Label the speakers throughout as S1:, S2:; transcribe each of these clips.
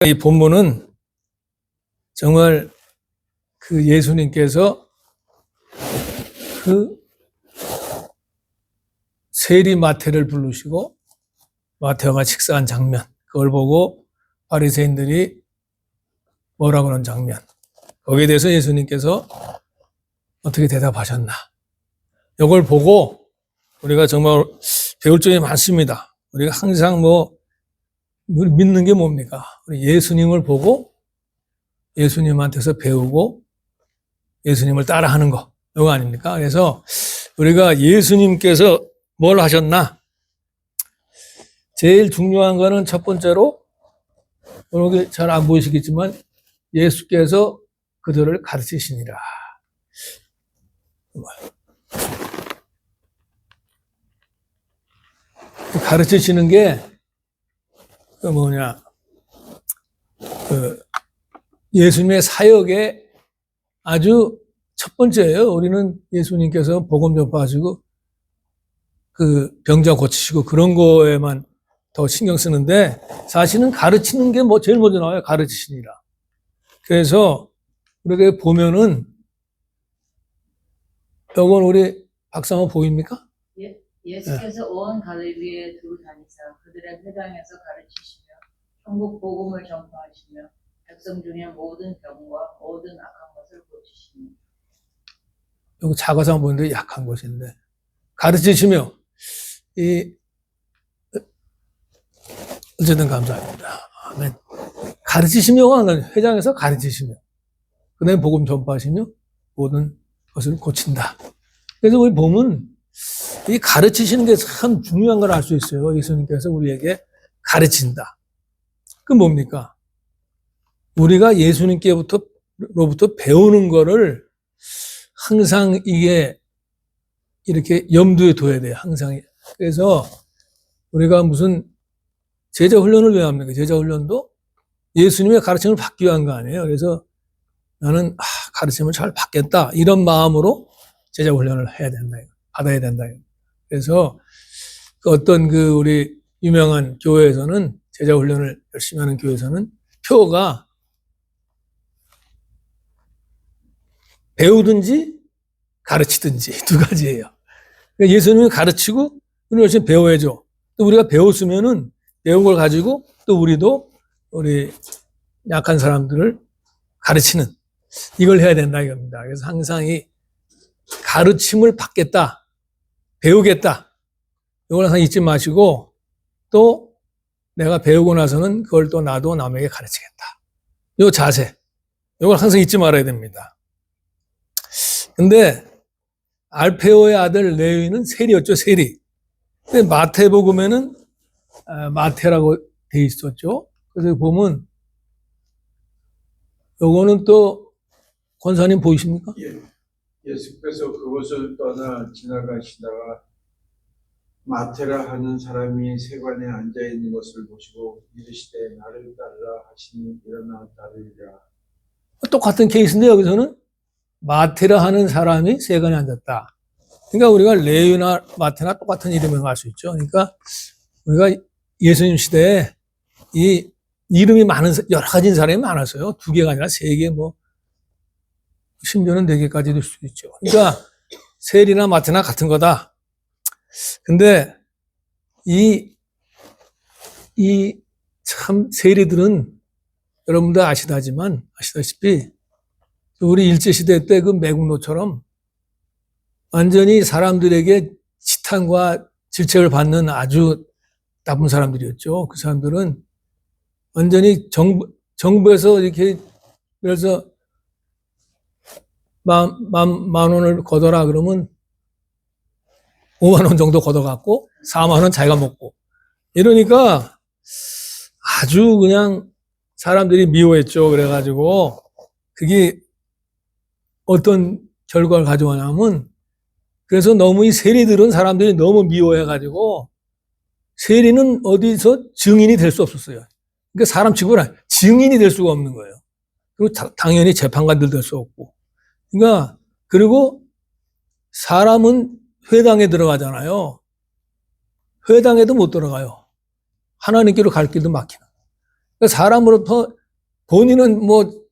S1: 이 본문은 정말 그 예수님께서 그 세리 마태를 부르시고 마태와 식사한 장면, 그걸 보고 바리새인들이 뭐라 그런 장면, 거기에 대해서 예수님께서 어떻게 대답하셨나, 이걸 보고 우리가 정말 배울 점이 많습니다. 우리가 항상 우리 믿는 게 뭡니까? 우리 예수님을 보고 예수님한테서 배우고 예수님을 따라하는 거, 이거 아닙니까? 그래서 우리가 예수님께서 뭘 하셨나? 제일 중요한 거는 첫 번째로, 여기 잘 안 보이시겠지만 예수께서 그들을 가르치시니라. 가르치시는 게 예수님의 사역의 아주 첫 번째예요. 우리는 예수님께서 복음 전파하시고 그 병자 고치시고 그런 거에만 더 신경 쓰는데, 사실은 가르치는 게 제일 먼저 나와요. 가르치시니라. 그래서 우리가 보면은, 이건 우리 박사모 보입니까?
S2: 예수께서 온 갈릴리에 두루 다니사 그들의 회당에서 가르치시며 천국 복음을 전파하시며 백성 중에 모든 병과 모든 악한 것을 고치시니.
S1: 여기 작아서 보는데 약한 것인데, 가르치시며, 어쨌든 감사합니다. 아멘. 가르치시며가 회장에서 가르치시며, 그 다음에 복음 전파하시며 모든 것을 고친다. 그래서 우리 보면 이 가르치시는 게 참 중요한 걸 알 수 있어요. 예수님께서 우리에게 가르친다. 그 뭡니까? 우리가 예수님께로부터 배우는 거를 항상 이게 이렇게 염두에 둬야 돼요. 항상. 그래서 우리가 무슨 제자 훈련을 왜 합니까? 제자 훈련도 예수님의 가르침을 받기 위한 거 아니에요. 그래서 나는 가르침을 잘 받겠다, 이런 마음으로 제자 훈련을 해야 된다, 받아야 된다. 그래서 어떤 우리 유명한 교회에서는, 제자 훈련을 열심히 하는 교회에서는 표가 배우든지 가르치든지 두 가지예요. 그러니까 예수님이 가르치고 우리 열심히 배워야죠. 또 우리가 배웠으면은 배운 걸 가지고 또 우리도 우리 약한 사람들을 가르치는, 이걸 해야 된다 이겁니다. 그래서 항상 이 가르침을 받겠다, 배우겠다, 이걸 항상 잊지 마시고, 또 내가 배우고 나서는 그걸 또 나도 남에게 가르치겠다, 이 자세, 이걸 항상 잊지 말아야 됩니다. 근데 알페오의 아들 레위는 세리였죠, 세리. 근데 마태복음에는 마태라고 돼 있었죠. 그래서 보면 요거는 또 권사님 보이십니까?
S3: 예. 예수께서 그곳을 떠나 지나가시다가 마태라 하는 사람이 세관에 앉아 있는 것을 보시고 이르시되 나를 따르라 하시니 일어나 따르리라.
S1: 똑같은 케이스인데 여기서는 마태라 하는 사람이 세관에 앉았다. 그러니까 우리가 레위나 마태나 똑같은 이름을 알 수 있죠. 그러니까 우리가 예수님 시대에 이 이름이 많은, 여러 가지 사람이 많았어요. 2개가 아니라 3개, 심지어는 4개까지 될 수도 있죠. 그러니까 세리나 마태나 같은 거다. 근데 참 세리들은 여러분도 아시다시피 우리 일제시대 때 그 매국노처럼 완전히 사람들에게 지탄과 질책을 받는 아주 나쁜 사람들이었죠. 그 사람들은 완전히 정부에서 이렇게, 그래서 만 원을 걷어라 그러면 5만 원 정도 걷어갖고 4만 원 자기가 먹고, 이러니까 아주 그냥 사람들이 미워했죠. 그래가지고 그게 어떤 결과를 가져오냐면, 그래서 너무 이 세리들은 사람들이 너무 미워해가지고 세리는 어디서 증인이 될 수 없었어요. 그러니까 사람 치고는 증인이 될 수가 없는 거예요. 그리고 당연히 재판관들 될 수 없고. 그러니까, 그리고 사람은 회당에 들어가잖아요. 회당에도 못 들어가요. 하나님께로 갈 길도 막히는. 그러니까 사람으로부터 본인은 뭐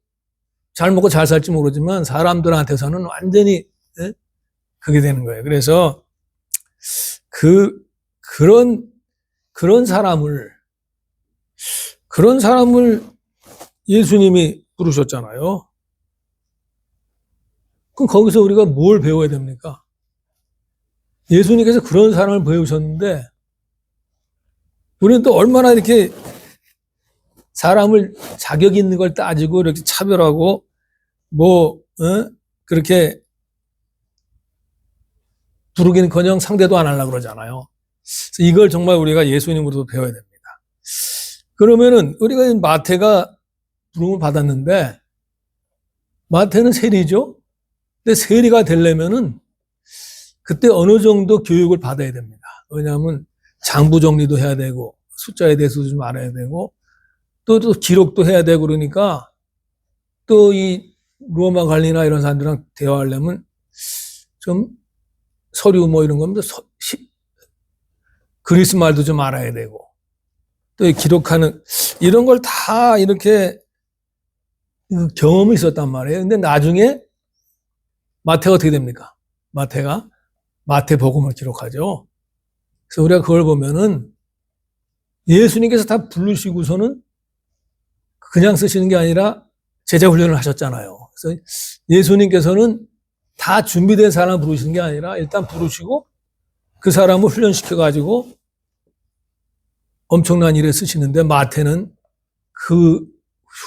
S1: 잘 먹고 잘 살지 모르지만 사람들한테서는 완전히 예? 그게 되는 거예요. 그래서 그런 사람을 예수님이 부르셨잖아요. 그럼 거기서 우리가 뭘 배워야 됩니까? 예수님께서 그런 사람을 배우셨는데 우리는 또 얼마나 이렇게 사람을 자격 있는 걸 따지고 이렇게 차별하고 그렇게 부르기는커녕 상대도 안 하려고 그러잖아요. 그래서 이걸 정말 우리가 예수님으로도 배워야 됩니다. 그러면은 우리가 마태가 부름을 받았는데 마태는 세리죠. 근데 세리가 되려면은 그때 어느 정도 교육을 받아야 됩니다. 왜냐하면 장부 정리도 해야 되고 숫자에 대해서도 좀 알아야 되고 또 기록도 해야 되고 그러니까 또 이 로마 관리나 이런 사람들이랑 대화하려면 좀 서류 뭐 이런 겁니다. 그리스 말도 좀 알아야 되고 또 기록하는 이런 걸 다 이렇게 경험이 있었단 말이에요. 근데 나중에 마태가 어떻게 됩니까? 마태가 마태복음을 기록하죠. 그래서 우리가 그걸 보면은 예수님께서 다 부르시고서는 그냥 쓰시는 게 아니라 제자 훈련을 하셨잖아요. 그래서 예수님께서는 다 준비된 사람 부르시는 게 아니라 일단 부르시고 그 사람을 훈련시켜가지고 엄청난 일에 쓰시는데 마태는 그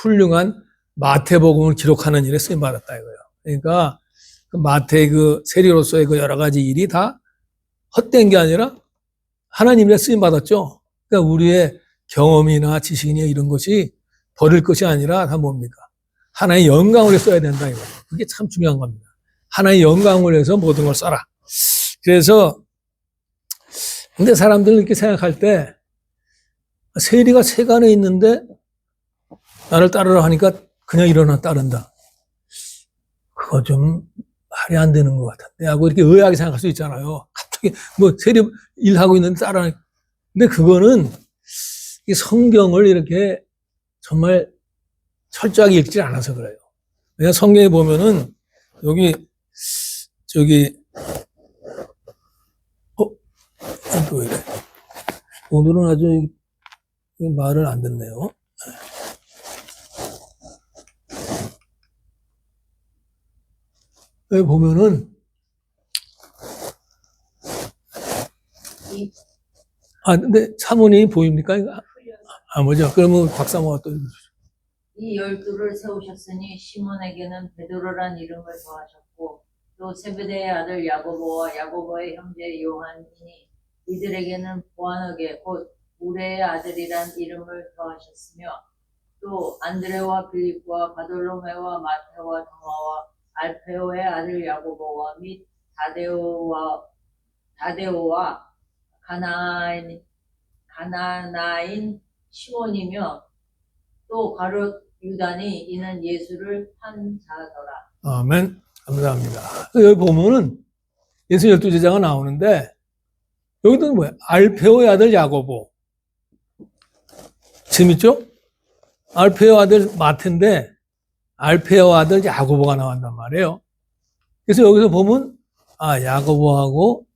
S1: 훌륭한 마태복음을 기록하는 일에 쓰임받았다 이거예요. 그러니까 그 마태의 그 세리로서의 그 여러 가지 일이 다 헛된 게 아니라 하나님의 쓰임받았죠. 그러니까 우리의 경험이나 지식이나 이런 것이 버릴 것이 아니라 다 뭡니까? 하나의 영광을 위해 써야 된다 이거예요. 그게 참 중요한 겁니다. 하나의 영광을 위해서 모든 걸 써라. 그래서 근데 사람들은 이렇게 생각할 때 세리가 세간에 있는데 나를 따르라 하니까 그냥 일어나 따른다. 그거 좀 말이 안 되는 것 같은데 하고 이렇게 의아하게 생각할 수 있잖아요. 갑자기 뭐 세리 일하고 있는데 따라. 근데 그거는 이 성경을 이렇게 정말 철저하게 읽지 않아서 그래요. 왜냐 성경에 보면은 여기 또 왜 이래? 오늘은 아주 말을 안 듣네요. 여기 보면은 근데 사모님이 보입니까? 뭐죠? 그러면 박사모가 또
S2: 이 12를 세우셨으니 시몬에게는 베드로란 이름을 더하셨고 또 세베대의 아들 야고보와 야고보의 형제 요한이니 이들에게는 보아너게 곧 우레의 아들이란 이름을 더하셨으며 또 안드레와 빌립과 바돌로메와 마테와 도마와 알페오의 아들 야고보와 및 다데오와 가나나인 시몬이며 또 가룟 유다니 이는 예수를 판 자더라.
S1: 아멘. 감사합니다. 여기 보면은 예수 12제자가 나오는데 여기도 뭐야? 알페오의 아들 야고보. 재밌죠? 알페오 아들 마태인데 알페오 아들 야고보가 나온단 말이에요. 그래서 여기서 보면 야고보하고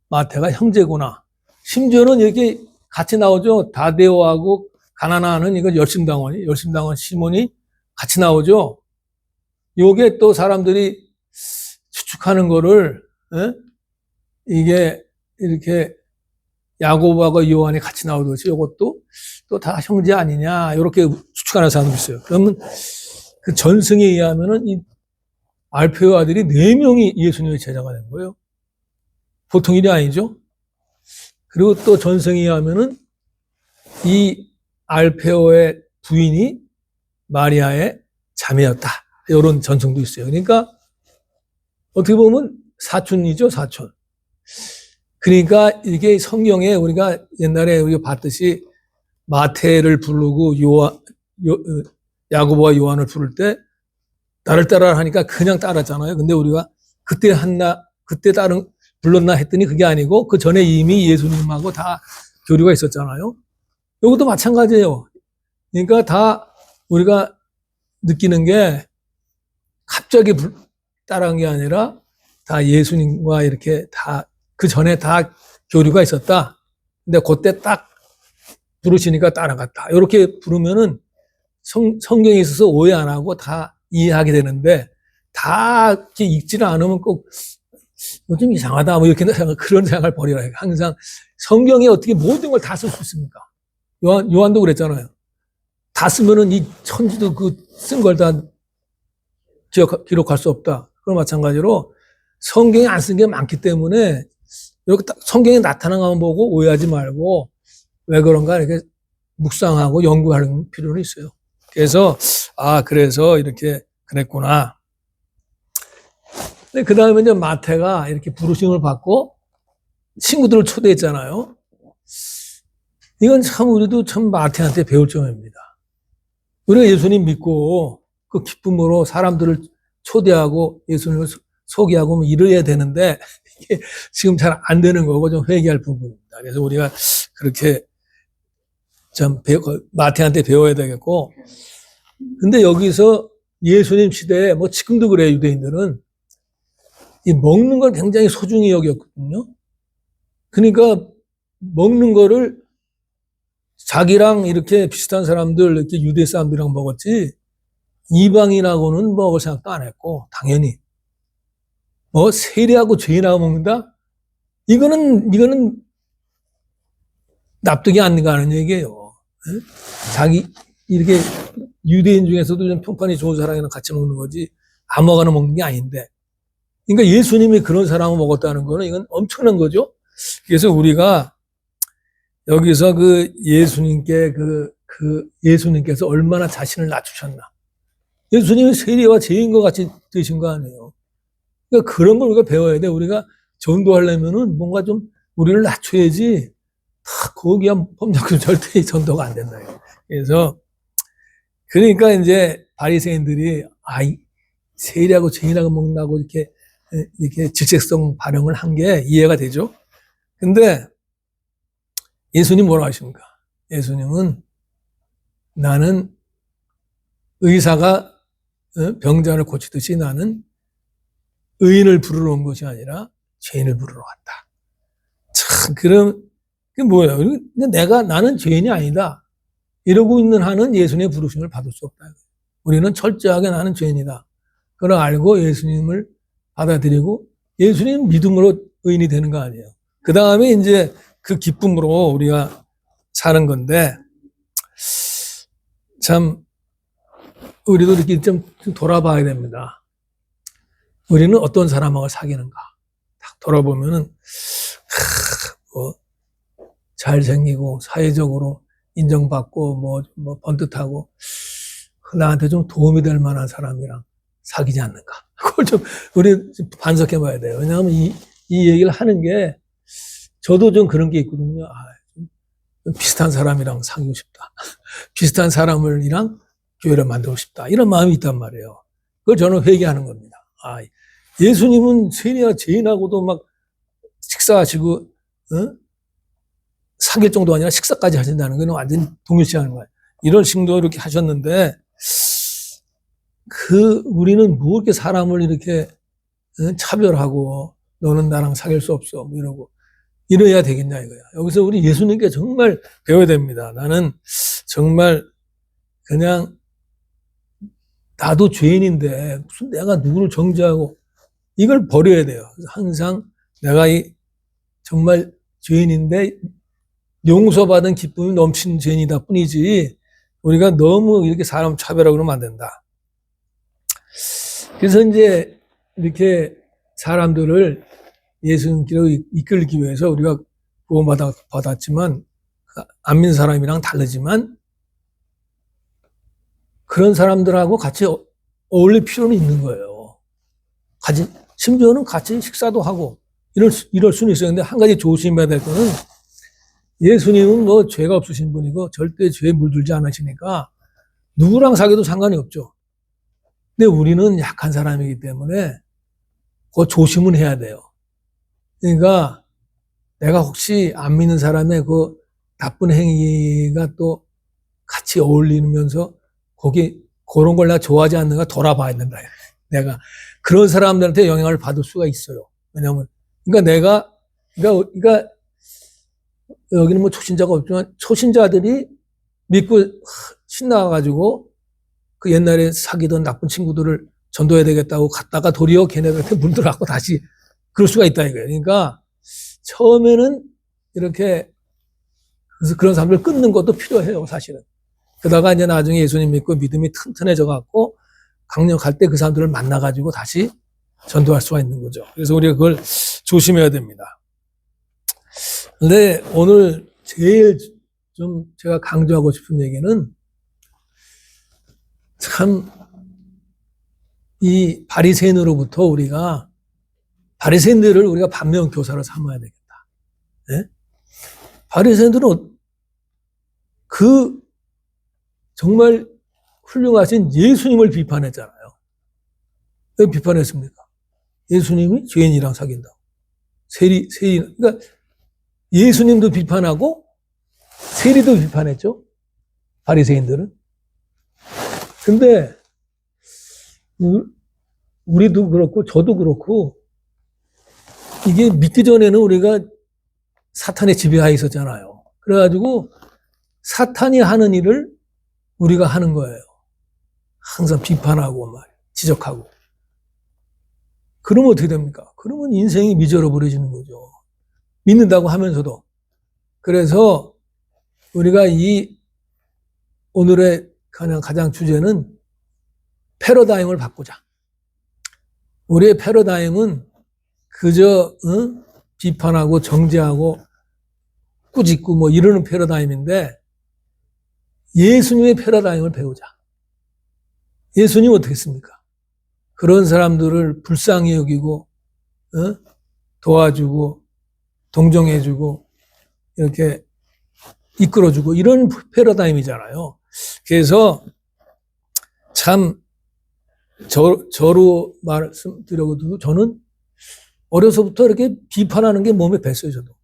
S1: 마태가 형제구나. 심지어는 이렇게 같이 나오죠. 다데오하고 가나나는 이거 열심당원 시몬이 같이 나오죠. 요게 또 사람들이 추측하는 거를 이게 이렇게 야고보하고 요한이 같이 나오듯이 이것도 또 다 형제 아니냐 이렇게 추측하는 사람도 있어요. 그러면 그 전승에 의하면은 이 알페오 아들이 4명이 예수님의 제자가 된 거예요. 보통 일이 아니죠. 그리고 또 전승에 의하면은 이 알페오의 부인이 마리아의 자매였다. 이런 전승도 있어요. 그러니까 어떻게 보면 사촌이죠, 사촌. 그러니까 이게 성경에 우리가 옛날에 우리가 봤듯이 마태를 부르고 야고보와 요한을 부를 때 나를 따라 하니까 그냥 따랐잖아요. 근데 우리가 그때 불렀나 했더니 그게 아니고 그 전에 이미 예수님하고 다 교류가 있었잖아요. 이것도 마찬가지예요. 그러니까 다 우리가 느끼는 게 갑자기 따라한 게 아니라 다 예수님과 이렇게 다 그 전에 다 교류가 있었다. 근데 그때 딱 부르시니까 따라갔다. 이렇게 부르면은 성경에 있어서 오해 안 하고 다 이해하게 되는데 다 이렇게 읽지를 않으면 꼭 좀 이상하다. 뭐 이렇게 그런 생각을 버리라. 항상 성경에 어떻게 모든 걸 다 쓸 수 있습니까? 요한도 그랬잖아요. 다 쓰면은 이 천지도 그 쓴 걸 다 기록할 수 없다. 그런 마찬가지로 성경에 안 쓴 게 많기 때문에 이렇게 성경에 나타난 것만 보고 오해하지 말고 왜 그런가 이렇게 묵상하고 연구하는 필요는 있어요. 그래서 그래서 이렇게 그랬구나. 근데 그 다음에 이제 마태가 이렇게 부르심을 받고 친구들을 초대했잖아요. 이건 참 우리도 참 마태한테 배울 점입니다. 우리가 예수님 믿고 그 기쁨으로 사람들을 초대하고 예수님을 소개하고 뭐 이래야 되는데 이게 지금 잘 안 되는 거고 좀 회개할 부분입니다. 그래서 우리가 그렇게 좀 마태한테 배워야 되겠고, 근데 여기서 예수님 시대에 뭐 지금도 그래요. 유대인들은 이 먹는 걸 굉장히 소중히 여겼거든요. 그러니까 먹는 거를 자기랑 이렇게 비슷한 사람들, 이렇게 유대 사람들이랑 먹었지, 이방인하고는 먹을 생각도 안 했고, 당연히. 뭐, 세리하고 죄인하고 먹는다? 이거는 납득이 안 가는 얘기예요. 자기, 이렇게 유대인 중에서도 좀 평판이 좋은 사람이랑 같이 먹는 거지, 아무거나 먹는 게 아닌데. 그러니까 예수님이 그런 사람을 먹었다는 거는 이건 엄청난 거죠. 그래서 우리가 여기서 그 예수님께 예수님께서 얼마나 자신을 낮추셨나. 예수님이 세리와 죄인과 같이 되신 거 아니에요. 그러니까 그런 걸 우리가 배워야 돼. 우리가 전도하려면은 뭔가 좀 우리를 낮춰야지. 다 거기야 범죄는 절대 전도가 안 된다. 그래서 그러니까 이제 바리새인들이 세리하고 죄인하고 먹는다고 이렇게 질책성 발언을 한 게 이해가 되죠. 근데 예수님 뭐라고 하십니까? 예수님은 나는 의사가 병자를 고치듯이 나는 의인을 부르러 온 것이 아니라 죄인을 부르러 왔다. 참, 그게 뭐예요? 나는 죄인이 아니다. 이러고 있는 한은 예수님의 부르심을 받을 수 없다. 우리는 철저하게 나는 죄인이다. 그걸 알고 예수님을 받아들이고 예수님 믿음으로 의인이 되는 거 아니에요. 그 다음에 이제 그 기쁨으로 우리가 사는 건데, 참, 우리도 이렇게 좀 돌아봐야 됩니다. 우리는 어떤 사람하고 사귀는가. 딱 돌아보면은, 잘생기고, 사회적으로 인정받고, 뭐, 번듯하고, 나한테 좀 도움이 될 만한 사람이랑 사귀지 않는가. 그걸 좀, 우리 반성해 봐야 돼요. 왜냐하면 이 얘기를 하는 게, 저도 좀 그런 게 있거든요. 좀 비슷한 사람이랑 사귀고 싶다. 비슷한 사람이랑 교회를 만들고 싶다. 이런 마음이 있단 말이에요. 그걸 저는 회개하는 겁니다. 예수님은 세리와 죄인하고도 막 식사하시고, 사귈 정도가 아니라 식사까지 하신다는 건 완전 동일시하는 거예요. 이런 식도 이렇게 하셨는데, 우리는 뭐 이렇게 사람을 이렇게 차별하고, 너는 나랑 사귈 수 없어. 뭐 이러고. 이래야 되겠냐 이거야. 여기서 우리 예수님께 정말 배워야 됩니다. 나는 정말 그냥 나도 죄인인데 무슨 내가 누구를 정죄하고 이걸 버려야 돼요. 항상 내가 정말 죄인인데 용서받은 기쁨이 넘치는 죄인이다 뿐이지 우리가 너무 이렇게 사람 차별하고 그러면 안 된다. 그래서 이제 이렇게 사람들을 예수님께로 이끌기 위해서 우리가 구원받았지만 안 믿는 사람이랑 다르지만 그런 사람들하고 같이 어울릴 필요는 있는 거예요. 심지어는 같이 식사도 하고 이럴 수는 있어요. 근데 한 가지 조심해야 될 거는 예수님은 뭐 죄가 없으신 분이고 절대 죄에 물들지 않으시니까 누구랑 사귀어도 상관이 없죠. 근데 우리는 약한 사람이기 때문에 그거 조심은 해야 돼요. 그러니까 내가 혹시 안 믿는 사람의 그 나쁜 행위가 또 같이 어울리면서 거기 그런 걸 내가 좋아하지 않는가 돌아봐야 된다. 내가 그런 사람들한테 영향을 받을 수가 있어요. 왜냐하면 그러니까 여기는 뭐 초신자가 없지만 초신자들이 믿고 신나가지고 그 옛날에 사귀던 나쁜 친구들을 전도해야 되겠다고 갔다가 도리어 걔네들한테 물들어갖고 다시 그럴 수가 있다 이거예요. 그러니까 처음에는 이렇게 그래서 그런 사람들 끊는 것도 필요해요, 사실은. 그러다가 이제 나중에 예수님 믿고 믿음이 튼튼해져 갖고 강력할 때 그 사람들을 만나가지고 다시 전도할 수가 있는 거죠. 그래서 우리가 그걸 조심해야 됩니다. 근데 오늘 제일 좀 제가 강조하고 싶은 얘기는 참 이 바리새인으로부터 바리새인들을 우리가 반면 교사로 삼아야 되겠다. 네? 바리새인들은 그 정말 훌륭하신 예수님을 비판했잖아요. 왜 비판했습니까? 예수님이 죄인이랑 사귄다고. 그러니까 예수님도 비판하고 세리도 비판했죠. 바리새인들은. 근데 우리도 그렇고 저도 그렇고 이게 믿기 전에는 우리가 사탄의 지배하에 있었잖아요. 그래가지고 사탄이 하는 일을 우리가 하는 거예요. 항상 비판하고 지적하고. 그러면 어떻게 됩니까? 그러면 인생이 미저러 버려지는 거죠. 믿는다고 하면서도. 그래서 우리가 이 오늘의 가장 주제는 패러다임을 바꾸자. 우리의 패러다임은 그저 비판하고 정죄하고 꾸짖고 뭐 이러는 패러다임인데 예수님의 패러다임을 배우자. 예수님 어떻게 했습니까? 그런 사람들을 불쌍히 여기고 도와주고 동정해주고 이렇게 이끌어주고 이런 패러다임이잖아요. 그래서 참 저로 말씀드려도 저는 어려서부터 이렇게 비판하는 게 몸에 뱄어요, 저도.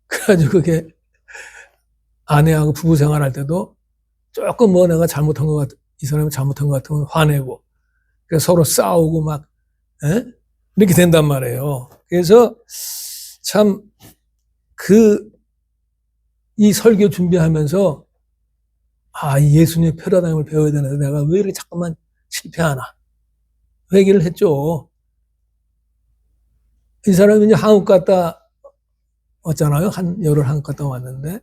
S1: 그래가지고 그게 아내하고 부부 생활할 때도 조금 뭐 내가 잘못한 것 이 사람이 잘못한 것 같으면 화내고 그래서 서로 싸우고 막 이렇게 된단 말이에요. 그래서 참 이 설교 준비하면서 이 예수님의 패러다임을 배워야 되는데 내가 왜 이렇게 자꾸만 실패하나 회개를 했죠. 이 사람이 이제 한국 갔다 왔잖아요. 열흘 한국 갔다 왔는데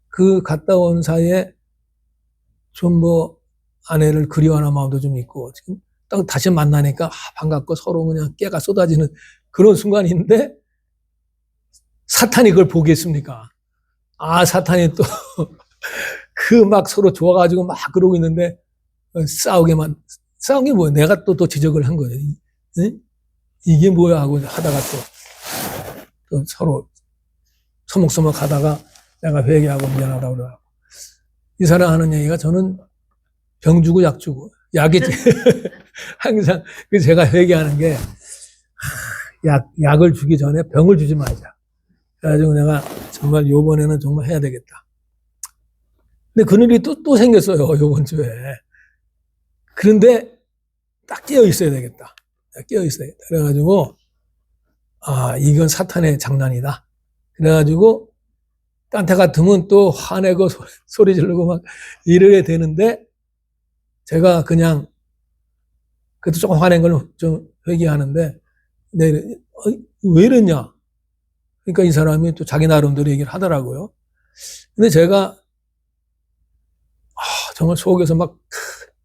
S1: 그 갔다 온 사이에 좀 뭐 아내를 그리워하는 마음도 좀 있고 지금 딱 다시 만나니까 반갑고 서로 그냥 깨가 쏟아지는 그런 순간인데 사탄이 그걸 보겠습니까? 사탄이 또 그 막 서로 좋아가지고 막 그러고 있는데 싸운 게 뭐야? 내가 또 지적을 한 거예요. 이게 뭐야 하고 하다가 또 서로 서먹서먹 하다가 내가 회개하고 미안하다고 그러고 이 사람 하는 얘기가 저는 병 주고 약 주고 약이 항상 제가 회개하는 게 약을 주기 전에 병을 주지 말자. 그래가지고 내가 정말 요번에는 정말 해야 되겠다. 근데 그런 일이 또 생겼어요. 요번 주에. 그런데 딱 깨어 있어야 되겠다. 깨어 있어야 되겠다. 그래가지고 이건 사탄의 장난이다. 그래가지고 딴테 같으면 또 화내고 소리 지르고 막 이래야 되는데 제가 그냥 그래도 조금 화낸 걸 좀 회개하는데 왜 이랬냐? 그러니까 이 사람이 또 자기 나름대로 얘기를 하더라고요. 근데 제가 정말 속에서 막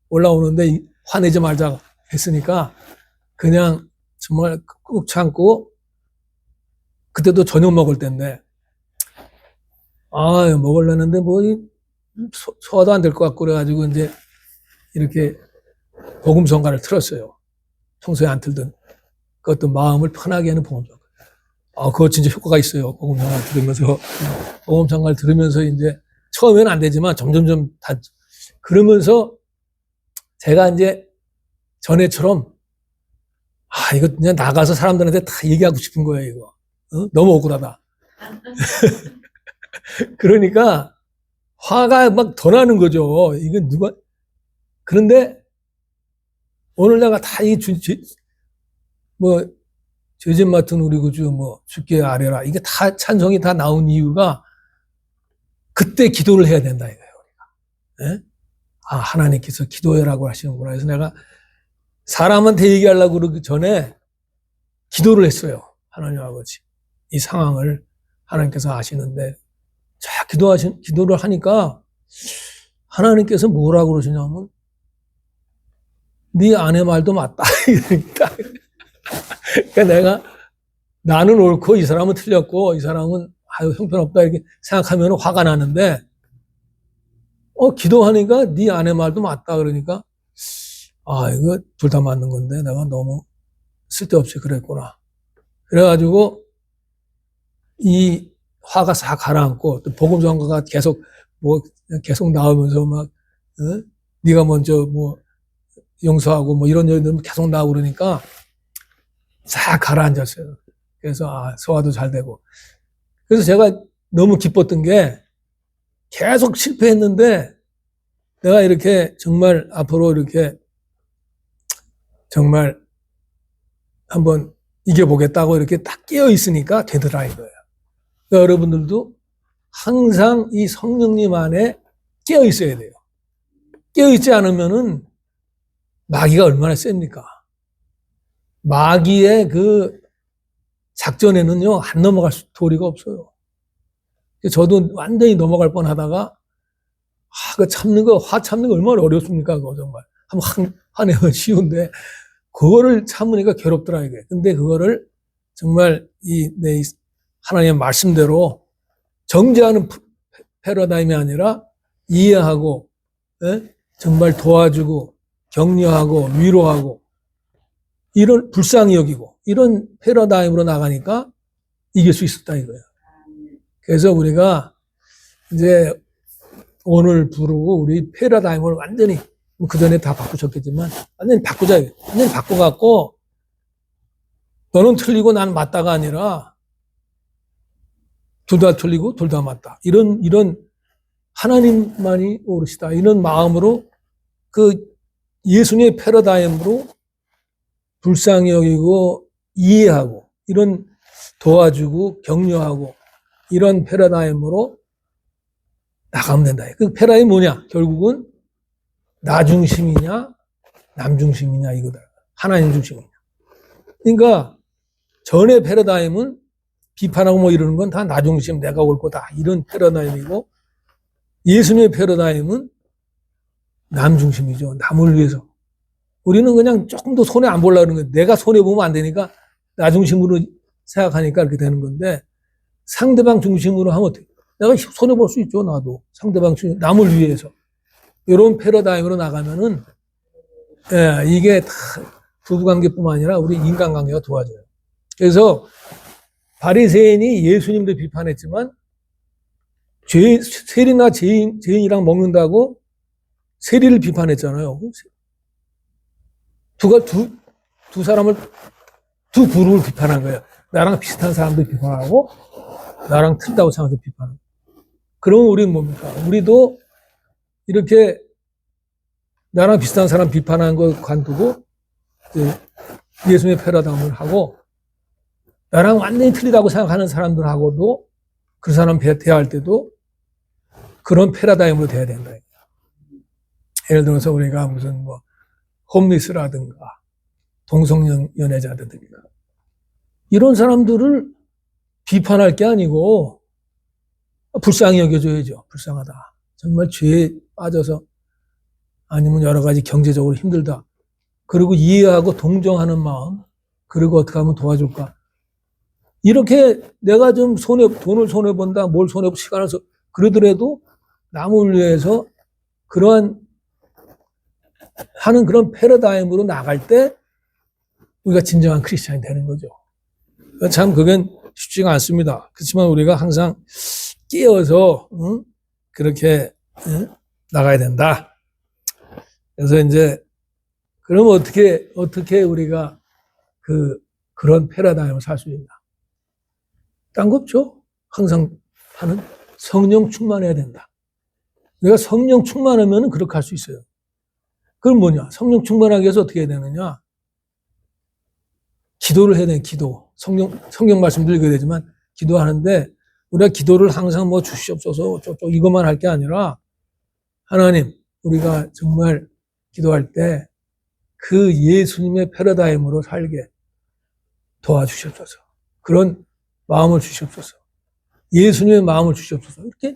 S1: 올라오는데 화내지 말자 했으니까 그냥 정말 꾹 참고 그때도 저녁 먹을 때인데 먹으려는데 뭐 소화도 안 될 것 같고 그래가지고 이제 이렇게 복음성가를 틀었어요. 평소에 안 틀던 그것도 마음을 편하게 하는 복음성가. 그거 진짜 효과가 있어요. 복음성가를 들으면서 복음성가를 들으면서 이제 처음에는 안 되지만 점점점 다 그러면서 제가 이제 전에처럼 이거 그냥 나가서 사람들한테 다 얘기하고 싶은 거예요. 이거 너무 억울하다. 그러니까 화가 막 더 나는 거죠. 이건 누가, 그런데 오늘 내가 다 뭐, 죄짓 맡은 우리 구주 뭐, 주께 아뢰라. 이게 다 찬송이 다 나온 이유가 그때 기도를 해야 된다 이거예요, 우리가. 예? 아, 하나님께서 기도해라고 하시는구나. 그래서 내가 사람한테 얘기하려고 그러기 전에 기도를 했어요. 하나님 아버지. 이 상황을 하나님께서 아시는데, 자, 기도를 하니까 하나님께서 뭐라고 그러시냐면, 네 아내 말도 맞다. 이러니까. 그러니까 내가 나는 옳고 이 사람은 틀렸고 이 사람은 아유 형편없다 이렇게 생각하면 화가 나는데 기도하니까 네 아내 말도 맞다 그러니까 아 이거 둘 다 맞는 건데 내가 너무 쓸데없이 그랬구나. 그래가지고 이 화가 싹 가라앉고 또 복음 전가가 계속 나오면서 막 네가 먼저 뭐 용서하고 뭐 이런 얘기들 계속 나오고 그러니까 싹 가라앉았어요. 그래서 소화도 잘 되고. 그래서 제가 너무 기뻤던 게 계속 실패했는데 내가 이렇게 정말 앞으로 이렇게 정말 한번 이겨보겠다고 이렇게 딱 깨어 있으니까 되더라 이거예요. 그러니까 여러분들도 항상 이 성령님 안에 깨어 있어야 돼요. 깨어 있지 않으면은 마귀가 얼마나 셉니까? 마귀의 그 작전에는요, 안 넘어갈 도리가 없어요. 저도 완전히 넘어갈 뻔 하다가, 그 화 참는 거 얼마나 어렵습니까? 그거 정말. 한번 화내면 쉬운데, 그거를 참으니까 괴롭더라, 이게. 근데 그거를 정말 내 하나님의 말씀대로 정죄하는 패러다임이 아니라 이해하고, 정말 도와주고, 격려하고, 위로하고, 이런 불쌍히 여기고 이런 패러다임으로 나가니까 이길 수 있었다 이거예요. 그래서 우리가 이제 오늘 부르고 우리 패러다임을 완전히 그 전에 다 바꾸셨겠지만 완전히 바꾸자. 완전히 바꿔갖고 너는 틀리고 나는 맞다가 아니라 둘 다 틀리고 둘 다 맞다. 이런 하나님만이 옳으시다. 이런 마음으로 그 예수님의 패러다임으로 불쌍히 여기고 이해하고 이런 도와주고 격려하고 이런 패러다임으로 나가면 된다. 그 패러다임이 뭐냐? 결국은 나 중심이냐 남 중심이냐 이거다. 하나님 중심이냐. 그러니까 전의 패러다임은 비판하고 뭐 이러는 건 다 나 중심 내가 올 거다 이런 패러다임이고 예수님의 패러다임은 남 중심이죠. 남을 위해서. 우리는 그냥 조금 더 손해 안 보려고 하는 거예요. 내가 손해 보면 안 되니까 나 중심으로 생각하니까 이렇게 되는 건데 상대방 중심으로 하면 어떻게? 내가 손해 볼 수 있죠. 나도 상대방 중심, 남을 위해서 이런 패러다임으로 나가면은 이게 다 부부관계뿐만 아니라 우리 인간관계가 도와져요. 그래서 바리새인이 예수님도 비판했지만 세리나 죄인이랑 먹는다고 세리를 비판했잖아요. 두 사람을, 두 그룹을 비판한 거예요. 나랑 비슷한 사람들 비판하고, 나랑 틀다고 생각해서 비판하고. 그러면 우리는 뭡니까? 우리도 이렇게 나랑 비슷한 사람 비판한 거 관두고, 예수님의 패러다임을 하고, 나랑 완전히 틀리다고 생각하는 사람들하고도 그 사람 대화할 때도 그런 패러다임으로 돼야 된다. 예를 들어서 우리가 무슨 홈리스라든가 동성연애자들이나 이런 사람들을 비판할 게 아니고 불쌍히 여겨줘야죠. 불쌍하다. 정말 죄에 빠져서 아니면 여러 가지 경제적으로 힘들다. 그리고 이해하고 동정하는 마음 그리고 어떻게 하면 도와줄까. 이렇게 내가 좀 돈을 손해본다, 뭘 손해보고 시간을 그러더라도 남을 위해서 그러한 하는 그런 패러다임으로 나갈 때 우리가 진정한 크리스찬이 되는 거죠. 참 그건 쉽지가 않습니다. 그렇지만 우리가 항상 깨어서 그렇게 나가야 된다. 그래서 이제 그러면 어떻게 우리가 그런 패러다임을 살 수 있나? 딴 거 없죠. 항상 하는 성령 충만해야 된다. 내가 성령 충만하면 그렇게 할 수 있어요. 그럼 뭐냐? 성령 충만하기 위해서 어떻게 해야 되느냐? 기도를 해야 돼, 기도. 성경 말씀도 읽어야 되지만, 기도하는데, 우리가 기도를 항상 뭐 주시옵소서, 이것만 할 게 아니라, 하나님, 우리가 정말 기도할 때, 그 예수님의 패러다임으로 살게 도와주시옵소서. 그런 마음을 주시옵소서. 예수님의 마음을 주시옵소서. 이렇게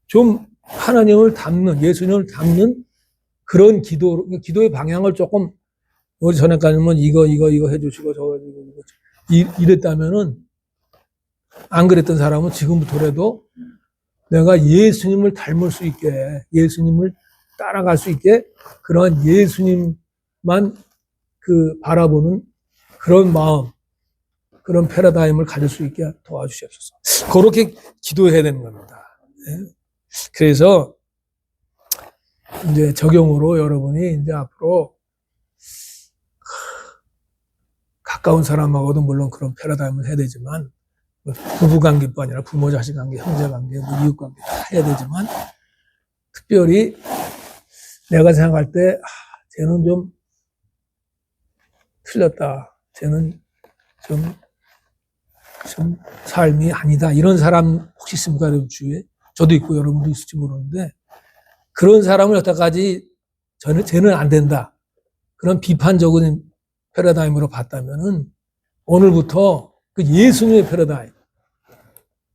S1: 좀 하나님을 닮는, 예수님을 닮는 그런 기도의 방향을 조금, 우리 전에까지는 이거 해주시고, 저거 해주시고, 이랬다면은, 안 그랬던 사람은 지금부터라도 내가 예수님을 닮을 수 있게, 예수님을 따라갈 수 있게, 그런 예수님만 바라보는 그런 마음, 그런 패러다임을 가질 수 있게 도와주시옵소서. 그렇게 기도해야 되는 겁니다. 그래서, 이제 적용으로 여러분이 이제 앞으로 가까운 사람하고도 물론 그런 패러다임을 해야 되지만, 부부관계뿐 아니라 부모, 자식 관계, 형제 관계, 이웃 관계 다 해야 되지만, 특별히 내가 생각할 때, 쟤는 좀 틀렸다. 쟤는 좀 삶이 아니다. 이런 사람 혹시 있습니까? 여러분 주위에? 저도 있고 여러분도 있을지 모르는데, 그런 사람을 여태까지 쟤는 안 된다. 그런 비판적인 패러다임으로 봤다면은, 오늘부터 그 예수님의 패러다임,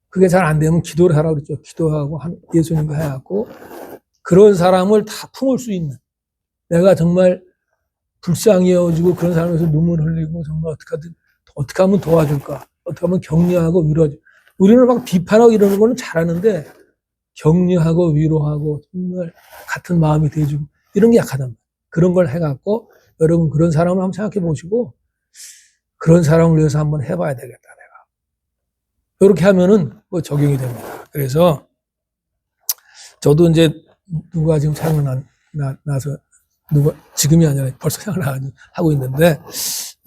S1: 그게 잘 안 되면 기도를 하라고 그랬죠. 기도하고 예수님과 해갖고 그런 사람을 다 품을 수 있는, 내가 정말 불쌍해지고 그런 사람에서 눈물 흘리고 정말 어떻게 하면 도와줄까, 어떻게 하면 격려하고 위로하지. 우리는 막 비판하고 이러는 거는 잘하는데 격려하고 위로하고 정말 같은 마음이 돼주고 이런 게 약하단 말이에요. 그런 걸 해갖고 여러분 그런 사람을 한번 생각해 보시고 그런 사람을 위해서 한번 해봐야 되겠다. 이렇게 하면은 뭐 적용이 됩니다. 그래서 저도 이제 누가 지금 생각나서 지금이 아니라 벌써 생각나고 있는데,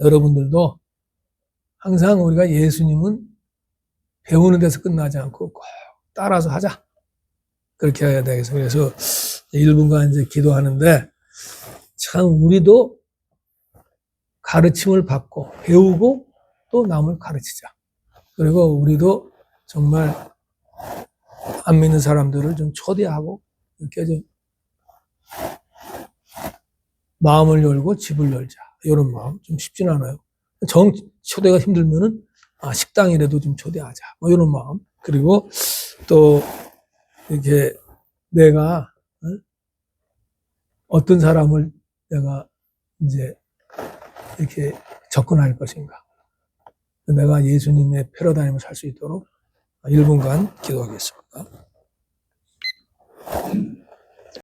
S1: 여러분들도 항상 우리가 예수님은 배우는 데서 끝나지 않고 꼭 따라서 하자. 그렇게 해야 되겠어요. 그래서 1분간 이제 기도하는데, 참 우리도 가르침을 받고 배우고 또 남을 가르치자. 그리고 우리도 정말 안 믿는 사람들을 좀 초대하고 이렇게 좀 마음을 열고 집을 열자. 이런 마음 좀 쉽진 않아요. 초대가 힘들면은 식당이라도 좀 초대하자. 뭐 이런 마음. 그리고 또 이렇게 내가 어떤 사람을 내가 이제 이렇게 접근할 것인가. 내가 예수님의 패러다임을 살 수 있도록 1분간 기도하겠습니다.